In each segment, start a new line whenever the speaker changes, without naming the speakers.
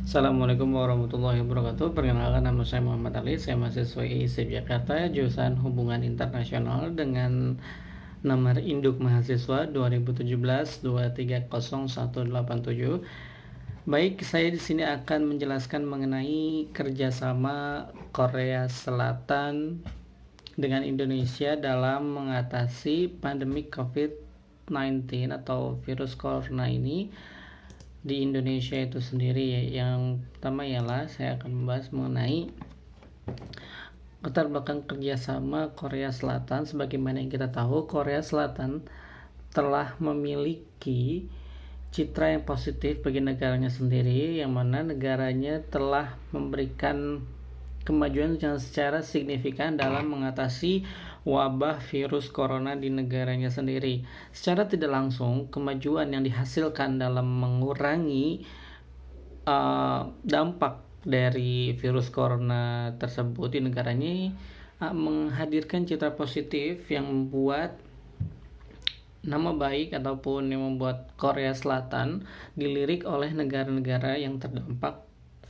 Assalamualaikum warahmatullahi wabarakatuh. Perkenalkan, nama saya Muhammad Ali. Saya mahasiswa IISIP Jakarta, jurusan Hubungan Internasional dengan nomor induk mahasiswa 2017-230-187. Baik, saya di sini akan menjelaskan mengenai kerjasama Korea Selatan dengan Indonesia dalam mengatasi pandemi COVID-19 atau virus corona ini di Indonesia itu sendiri. Yang pertama ialah saya akan membahas mengenai latar belakang kerjasama Korea Selatan. Sebagaimana yang kita tahu, Korea Selatan telah memiliki citra yang positif bagi negaranya sendiri, yang mana negaranya telah memberikan kemajuan yang secara signifikan dalam mengatasi wabah virus corona di negaranya sendiri. Secara tidak langsung, kemajuan yang dihasilkan dalam mengurangi dampak dari virus corona tersebut di negaranya menghadirkan citra positif yang membuat nama baik ataupun yang membuat Korea Selatan dilirik oleh negara-negara yang terdampak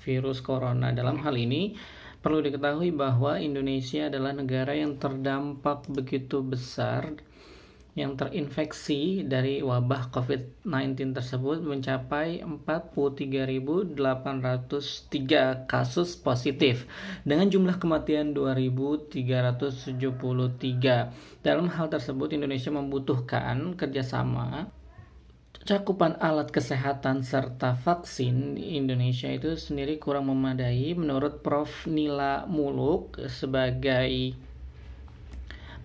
virus corona. Dalam hal ini perlu diketahui bahwa Indonesia adalah negara yang terdampak begitu besar, yang terinfeksi dari wabah COVID-19 tersebut mencapai 43.803 kasus positif dengan jumlah kematian 2.373. Dalam hal tersebut, Indonesia membutuhkan kerjasama. Cakupan alat kesehatan serta vaksin di Indonesia itu sendiri kurang memadai. Menurut Prof. Nila Muluk sebagai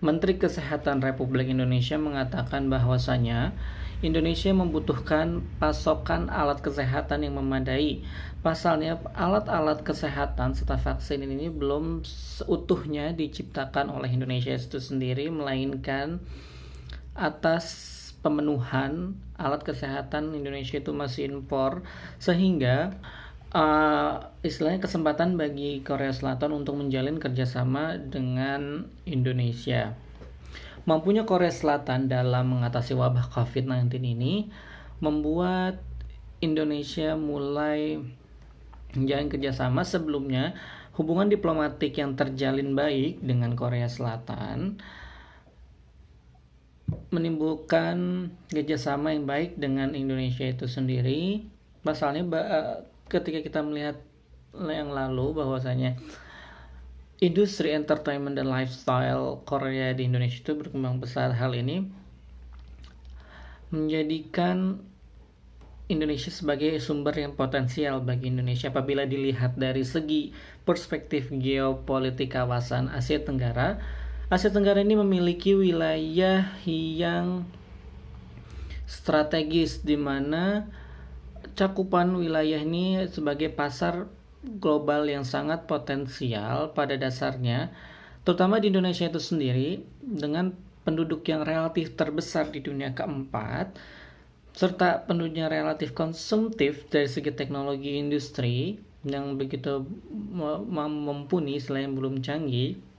Menteri Kesehatan Republik Indonesia mengatakan bahwasanya Indonesia membutuhkan pasokan alat kesehatan yang memadai. Pasalnya, alat-alat kesehatan serta vaksin ini belum seutuhnya diciptakan oleh Indonesia itu sendiri, melainkan atas pemenuhan alat kesehatan Indonesia itu masih impor, sehingga istilahnya kesempatan bagi Korea Selatan untuk menjalin kerjasama dengan Indonesia. Mampunya Korea Selatan dalam mengatasi wabah COVID-19 ini membuat Indonesia mulai menjalin kerjasama. Sebelumnya, hubungan diplomatik yang terjalin baik dengan Korea Selatan menimbulkan kerjasama yang baik dengan Indonesia itu sendiri. Pasalnya ketika kita melihat yang lalu bahwasanya industri entertainment dan lifestyle Korea di Indonesia itu berkembang pesat. Hal ini menjadikan Indonesia sebagai sumber yang potensial bagi Indonesia apabila dilihat dari segi perspektif geopolitik kawasan Asia Tenggara. Asia Tenggara ini memiliki wilayah yang strategis, di mana cakupan wilayah ini sebagai pasar global yang sangat potensial pada dasarnya, terutama di Indonesia itu sendiri dengan penduduk yang relatif terbesar di dunia keempat, serta penduduknya relatif konsumtif dari segi teknologi industri yang begitu mumpuni selain belum canggih.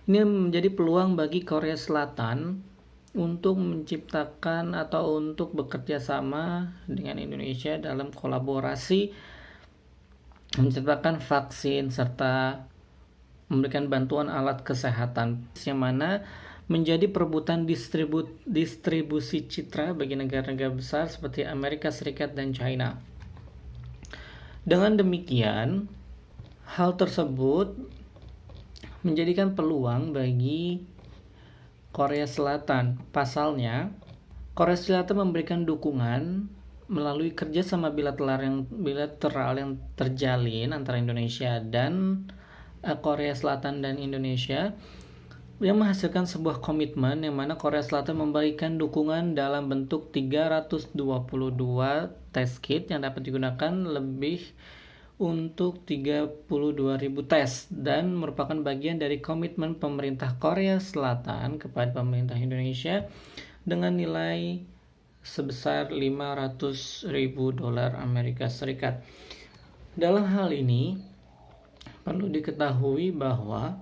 Ini menjadi peluang bagi Korea Selatan untuk menciptakan atau untuk bekerja sama dengan Indonesia dalam kolaborasi menciptakan vaksin serta memberikan bantuan alat kesehatan, yang mana menjadi perebutan distribusi citra bagi negara-negara besar seperti Amerika Serikat dan China. Dengan demikian, hal tersebut menjadikan peluang bagi Korea Selatan. Pasalnya, Korea Selatan memberikan dukungan melalui kerjasama bilateral yang terjalin antara Indonesia dan Korea Selatan dan Indonesia, yang menghasilkan sebuah komitmen yang mana Korea Selatan memberikan dukungan dalam bentuk 322 test kit yang dapat digunakan lebih untuk 32.000 tes, dan merupakan bagian dari komitmen pemerintah Korea Selatan kepada pemerintah Indonesia dengan nilai sebesar $500.000 Amerika Serikat. Dalam hal ini perlu diketahui bahwa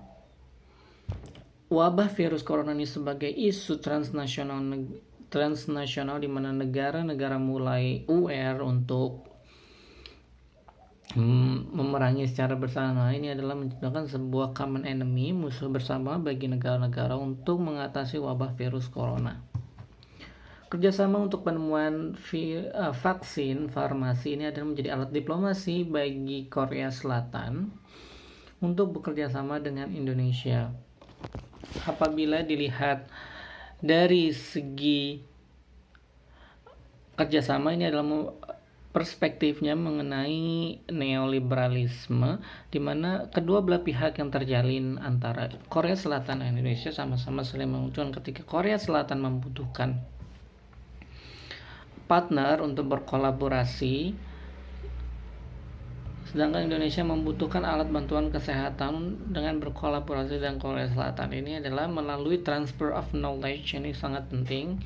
wabah virus corona ini sebagai isu transnasional di mana negara-negara mulai aware untuk memerangi secara bersama ini adalah menciptakan sebuah common enemy, musuh bersama bagi negara-negara untuk mengatasi wabah virus corona. Kerjasama untuk penemuan vaksin farmasi ini adalah menjadi alat diplomasi bagi Korea Selatan untuk bekerja sama dengan Indonesia. Apabila dilihat dari segi kerjasama, ini adalah perspektifnya mengenai neoliberalisme, di mana kedua belah pihak yang terjalin antara Korea Selatan dan Indonesia sama-sama saling menguntungkan ketika Korea Selatan membutuhkan partner untuk berkolaborasi, sedangkan Indonesia membutuhkan alat bantuan kesehatan dengan berkolaborasi dengan Korea Selatan. Ini adalah melalui transfer of knowledge, ini sangat penting